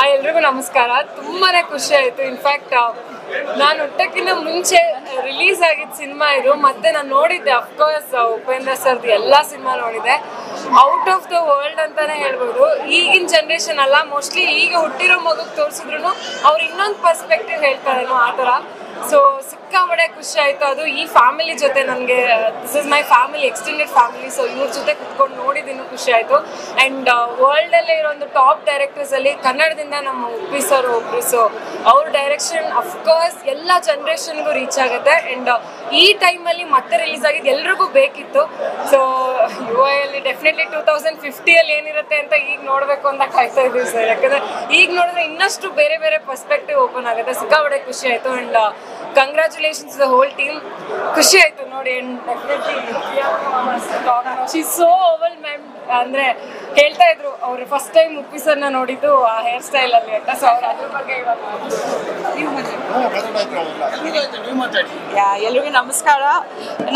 ಎಲ್ರಿಗೂ ನಮಸ್ಕಾರ. ತುಂಬಾನೇ ಖುಷಿ ಆಯ್ತು. ಇನ್ಫ್ಯಾಕ್ಟ್ ನಾನು ಹುಟ್ಟಕ್ಕಿಂತ ಮುಂಚೆ ರಿಲೀಸ್ ಆಗಿದ್ದ ಸಿನಿಮಾ ಇದು. ಮತ್ತೆ ನಾನು ನೋಡಿದ್ದೆ, ಅಫ್ಕೋರ್ಸ್ ಉಪೇಂದ್ರ ಸರ್ದು ಎಲ್ಲ ಸಿನಿಮಾ ನೋಡಿದೆ. ಔಟ್ ಆಫ್ ದ ವರ್ಲ್ಡ್ ಅಂತಾನೆ ಹೇಳ್ಬೋದು. ಈಗಿನ ಜನ್ರೇಷನ್ ಅಲ್ಲ, ಮೋಸ್ಟ್ಲಿ ಈಗ ಹುಟ್ಟಿರೋ ಮಗುಗೆ ತೋರಿಸಿದ್ರು ಅವ್ರು ಇನ್ನೊಂದು ಪರ್ಸ್ಪೆಕ್ಟಿವ್ ಹೇಳ್ತಾರೇನೋ ಆ ಥರ. ಸೊ ಸಿಕ್ಕಾಪಟ್ಟೆ ಖುಷಿ ಆಯಿತು. ಅದು ಈ ಫ್ಯಾಮಿಲಿ ಜೊತೆ ನನಗೆ, this is my family, extended family. So ಇವ್ರ ಜೊತೆ ಕುತ್ಕೊಂಡು ನೋಡಿದ್ದು ಖುಷಿ ಆಯಿತು. ಆ್ಯಂಡ್ ವರ್ಲ್ಡಲ್ಲೇ ಇರೋ ಒಂದು ಟಾಪ್ ಡೈರೆಕ್ಟರ್ಸಲ್ಲಿ ಕನ್ನಡದಿಂದ ನಮ್ಮ ಉಪ್ಪಿ ಸರ್ ಒಬ್ಬರು. ಸೊ ಅವ್ರ ಡೈರೆಕ್ಷನ್ ಅಫ್ಕೋರ್ಸ್ ಎಲ್ಲ ಜನ್ರೇಷನ್ಗೂ ರೀಚ್ ಆಗುತ್ತೆ. ಆ್ಯಂಡ್ ಈ ಟೈಮಲ್ಲಿ ಮತ್ತೆ ರಿಲೀಸ್ ಆಗಿದ್ದು ಎಲ್ರಿಗೂ ಬೇಕಿತ್ತು. ಸೊ UI ಡೆಫಿನೆಟ್ಲಿ 2050 ಏನಿರುತ್ತೆ ಅಂತ ಈಗ ನೋಡಬೇಕು ಅಂತ ಕಾಯ್ತಾ ಇದ್ದೀವಿ ಸರ್. ಯಾಕಂದರೆ ಈಗ ನೋಡಿದ್ರೆ ಇನ್ನಷ್ಟು ಬೇರೆ ಬೇರೆ ಪರ್ಸ್ಪೆಕ್ಟಿವ್ ಓಪನ್ ಆಗುತ್ತೆ. ಸಿಕ್ಕಾಪಟ್ಟೆ ಖುಷಿ ಆಯಿತು. And congratulations the whole team. ಖುಷಿ ಆಯಿತು ನೋಡಿ. And definitely she so overwhelmed. ಅಂದರೆ ಹೇಳ್ತಾ ಇದ್ರು ಅವರು ಫಸ್ಟ್ ಟೈಮ್ ಉಪ್ಪಿ ಸರ್ನ ನೋಡಿದ್ದು ಆ ಹೇರ್ ಸ್ಟೈಲಲ್ಲಿ ಅಂತ. ಸೊ ಅವ್ರು ಅದ್ರ ಬಗ್ಗೆ ಎಲ್ರಿಗೂ ನಮಸ್ಕಾರ.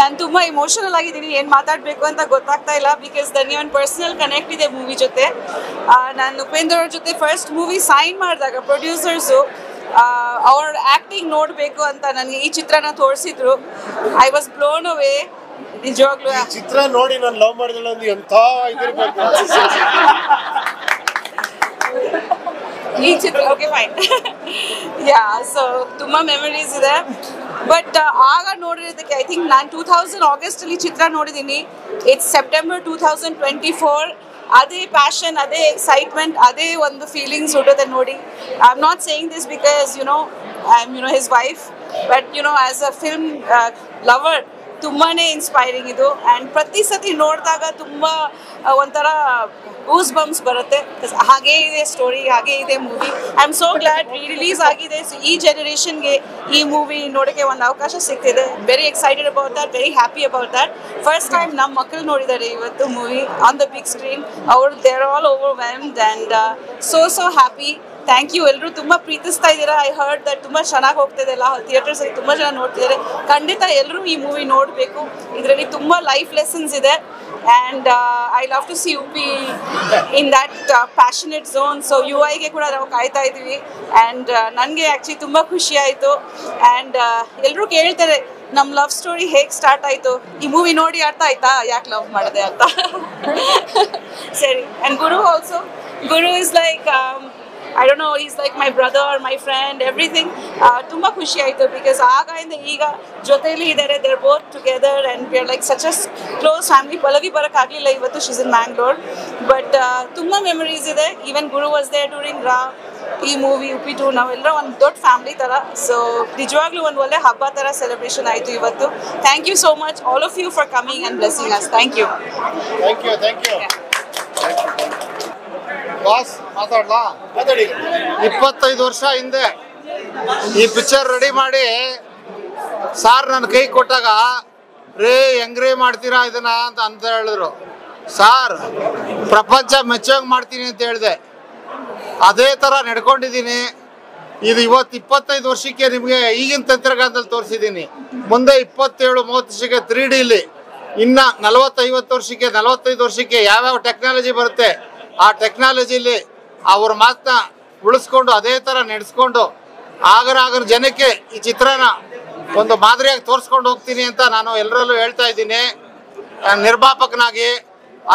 ನಾನು ತುಂಬ ಇಮೋಷನಲ್ ಆಗಿದ್ದೀನಿ, ಏನು ಮಾತಾಡಬೇಕು ಅಂತ ಗೊತ್ತಾಗ್ತಾ ಇಲ್ಲ. ಬಿಕಾಸ್ ನನಗೆ ಒಂದು ಪರ್ಸನಲ್ ಕನೆಕ್ಟ್ ಇದೆ ಮೂವಿ ಜೊತೆ. ನಾನು ಉಪೇಂದ್ರ ಅವ್ರ ಜೊತೆ ಫಸ್ಟ್ ಮೂವಿ ಸೈನ್ ಮಾಡಿದಾಗ ಪ್ರೊಡ್ಯೂಸರ್ಸು ಅವ್ರ ಆ್ಯಕ್ಟಿಂಗ್ ನೋಡಬೇಕು ಅಂತ ನನಗೆ ಈ ಚಿತ್ರನ ತೋರಿಸಿದ್ರು. I was blown away. ನಿಜವಾಗ್ಲೂ ಚಿತ್ರ ನೋಡಿ ನಾನು ಲವ್ ಮಾಡಿದ್ರೆ ಎಂಥ ಇದಿರ್ಬೇಕು ಈ ಚಿತ್ರ. Okay fine. ಯಾ, ಸೊ ತುಂಬ ಮೆಮರೀಸ್ ಇದೆ. ಬಟ್ ಆಗ ನೋಡಿರೋದಕ್ಕೆ ಐ ಥಿಂಕ್ ನಾನು 2000 ಆಗಸ್ಟಲ್ಲಿ ಚಿತ್ರ ನೋಡಿದ್ದೀನಿ. It's September 2024. ಅದೇ ಪ್ಯಾಷನ್, ಅದೇ ಎಕ್ಸೈಟ್ಮೆಂಟ್, ಅದೇ ಒಂದು ಫೀಲಿಂಗ್ಸ್ ಹುಟ್ಟೋದೆ ನೋಡಿ. I am not saying this because I am his wife, but as a film lover ತುಂಬಾ ಇನ್ಸ್ಪೈರಿಂಗ್ ಇದು. ಆ್ಯಂಡ್ ಪ್ರತಿ ಸತಿ ನೋಡಿದಾಗ ತುಂಬ ಒಂಥರ ಗೂಸ್ ಬಂಪ್ಸ್ ಬರುತ್ತೆ. ಹಾಗೇ ಇದೆ ಸ್ಟೋರಿ, ಹಾಗೇ ಇದೆ movie. I am so glad release ಆಗಿದೆ. ಸೊ ಈ ಜನರೇಷನ್ಗೆ ಈ ಮೂವಿ ನೋಡೋಕ್ಕೆ ಒಂದು ಅವಕಾಶ ಸಿಗ್ತಿದೆ. Very excited about that, very happy about that. First time ನಮ್ಮ ಮಕ್ಕಳು ನೋಡಿದ್ದಾರೆ ಇವತ್ತು movie on the big screen. ಅವರು they are all overwhelmed and so happy. Thank you. ಎಲ್ಲರೂ ತುಂಬ ಪ್ರೀತಿಸ್ತಾ ಇದ್ದೀರಾ. ಐ ಹರ್ಡ್ ದಟ್ ತುಂಬ ಚೆನ್ನಾಗಿ ಹೋಗ್ತಿದೆ ಎಲ್ಲ ಥಿಯೇಟರ್ಸಲ್ಲಿ, ತುಂಬ ಜನ ನೋಡ್ತಿದ್ದಾರೆ. ಖಂಡಿತ ಎಲ್ಲರೂ ಈ ಮೂವಿ ನೋಡಬೇಕು. ಇದರಲ್ಲಿ ತುಂಬ ಲೈಫ್ ಲೆಸನ್ಸ್ ಇದೆ. And I love to see Uppi in that passionate zone. So UI ಕೂಡ ನಾವು ಕಾಯ್ತಾ ಇದ್ದೀವಿ. ಆ್ಯಂಡ್ ನನಗೆ ಆ್ಯಕ್ಚುಲಿ ತುಂಬ ಖುಷಿ ಆಯಿತು. ಆ್ಯಂಡ್ ಎಲ್ಲರೂ ಕೇಳ್ತಾರೆ ನಮ್ಮ ಲವ್ ಸ್ಟೋರಿ ಹೇಗೆ ಸ್ಟಾರ್ಟ್ ಆಯಿತು. ಈ ಮೂವಿ ನೋಡಿ ಅರ್ಥ ಆಯ್ತಾ ಯಾಕೆ ಲವ್ ಮಾಡಿದೆ ಅಂತ. ಸರಿ. And Guru also. Guru is like I don't know, he's like my brother, my friend, everything. ತುಂಬ ಖುಷಿ ಆಯಿತು ಬಿಕಾಸ್ ಆಗಿಂದ ಈಗ ಜೊತೆಯಲ್ಲಿ ಇದ್ದಾರೆ. they're both together and we are like such a close family. Pallavi ಬರೋಕ್ಕಾಗಲಿಲ್ಲ ಇವತ್ತು, she's in Mangalore. ಬಟ್ ತುಂಬ memories ಇದೆ. Even Guru was there during ಈ ಮೂವಿ ಉಪ್ಪಿ 2. ನಾವೆಲ್ಲರೂ ಒಂದು ದೊಡ್ಡ ಫ್ಯಾಮಿಲಿ ಥರ. ಸೊ ನಿಜವಾಗ್ಲೂ ಒಂದು ಒಳ್ಳೆ ಹಬ್ಬ ಥರ ಸೆಲೆಬ್ರೇಷನ್ ಆಯಿತು ಇವತ್ತು. Thank you so much all of you for coming and blessing us. Thank you. Boss ಮಾತಾಡ್ಲಾ? 25 ವರ್ಷ ಹಿಂದೆ ಈ ಪಿಕ್ಚರ್ ರೆಡಿ ಮಾಡಿ ಸಾರ್ ನನ್ನ ಕೈ ಕೊಟ್ಟಾಗ, ರೇ ಹೆಂಗ್ರೇ ಮಾಡ್ತೀರಾ ಇದನ್ನ ಅಂತ ಹೇಳಿದ್ರು. ಸಾರ್ ಪ್ರಪಂಚ ಮೆಚ್ಚೋಂಗೆ ಮಾಡ್ತೀನಿ ಅಂತ ಹೇಳಿದೆ. ಅದೇ ಥರ ನಡ್ಕೊಂಡಿದ್ದೀನಿ. ಇದು ಇವತ್ತು 25 ವರ್ಷಕ್ಕೆ ನಿಮಗೆ ಈಗಿನ ತಂತ್ರಜ್ಞಾನದಲ್ಲಿ ತೋರಿಸಿದ್ದೀನಿ. ಮುಂದೆ 27-30 ವರ್ಷಕ್ಕೆ 3Dಲಿ, ಇನ್ನು 40-50 ವರ್ಷಕ್ಕೆ 45 ವರ್ಷಕ್ಕೆ ಯಾವ್ಯಾವ ಟೆಕ್ನಾಲಜಿ ಬರುತ್ತೆ ಆ ಟೆಕ್ನಾಲಜಿಲಿ ಅವ್ರ ಮಾತನ್ನ ಉಳಿಸ್ಕೊಂಡು ಅದೇ ಥರ ನಡೆಸ್ಕೊಂಡು ಆಗರ ಜನಕ್ಕೆ ಈ ಚಿತ್ರನ ಒಂದು ಮಾದರಿಯಾಗಿ ತೋರಿಸ್ಕೊಂಡು ಹೋಗ್ತೀನಿ ಅಂತ ನಾನು ಎಲ್ಲರಲ್ಲೂ ಹೇಳ್ತಾ ಇದ್ದೀನಿ. ನಿರ್ಮಾಪಕನಾಗಿ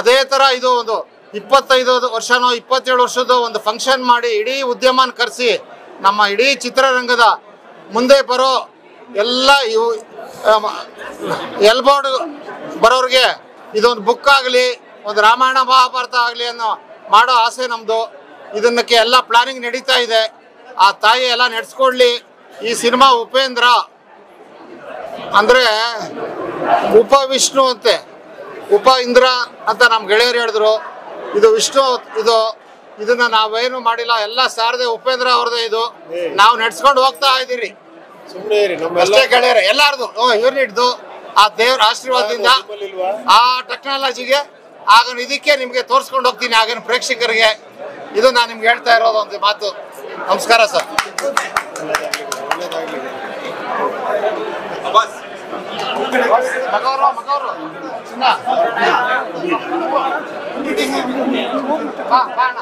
ಅದೇ ಥರ ಇದು ಒಂದು 25 ವರ್ಷನೋ 27 ವರ್ಷದ ಒಂದು ಫಂಕ್ಷನ್ ಮಾಡಿ ಇಡೀ ಉದ್ಯಮನ ಕರೆಸಿ ನಮ್ಮ ಇಡೀ ಚಿತ್ರರಂಗದ ಮುಂದೆ ಬರೋ ಎಲ್ಲ ಇವು ಎಲ್ಬೋರ್ಡ್ ಬರೋರಿಗೆ ಇದೊಂದು ಬುಕ್ ಆಗಲಿ, ಒಂದು ರಾಮಾಯಣ ಮಹಾಭಾರತ ಆಗಲಿ ಅನ್ನೋ ಮಾಡೋ ಆಸೆ ನಮ್ಮದು. ಇದನ್ನಕ್ಕೆ ಎಲ್ಲ ಪ್ಲಾನಿಂಗ್ ನಡೀತಾ ಇದೆ. ಆ ತಾಯಿ ಎಲ್ಲ ನಡೆಸ್ಕೊಡ್ಲಿ. ಈ ಸಿನಿಮಾ ಉಪೇಂದ್ರ ಅಂದರೆ ಉಪವಿಷ್ಣು ಅಂತೆ, ಉಪ ಇಂದ್ರ ಅಂತ ನಮ್ಮ ಗೆಳೆಯರು ಹೇಳಿದ್ರು. ಇದು ವಿಷ್ಣು, ಇದನ್ನ ನಾವೇನು ಮಾಡಿಲ್ಲ, ಎಲ್ಲ ಸಾರದೆ ಉಪೇಂದ್ರ ಅವ್ರದೇ. ಇದು ನಾವು ನಡೆಸ್ಕೊಂಡು ಹೋಗ್ತಾ ಇದ್ದೀರಿ. ಅಷ್ಟೇ ಗೆಳೆಯರೆ ಎಲ್ಲಾರ್ದು ಯೂನಿಟ್ದು ಆ ದೇವ್ರ ಆಶೀರ್ವಾದದಿಂದ ಆ ಟೆಕ್ನಾಲಜಿಗೆ ಆಗನ ಇದಕ್ಕೆ ನಿಮಗೆ ತೋರಿಸ್ಕೊಂಡು ಹೋಗ್ತೀನಿ ಆಗಿನ ಪ್ರೇಕ್ಷಕರಿಗೆ. ಇದು ನಾನು ನಿಮ್ಗೆ ಹೇಳ್ತಾ ಇರೋದು ಒಂದು ಮಾತು. ನಮಸ್ಕಾರ ಸರ್. ಮಗವರು ಚಿನ್ನ ಬಾ ಬಾ ಅಣ್ಣ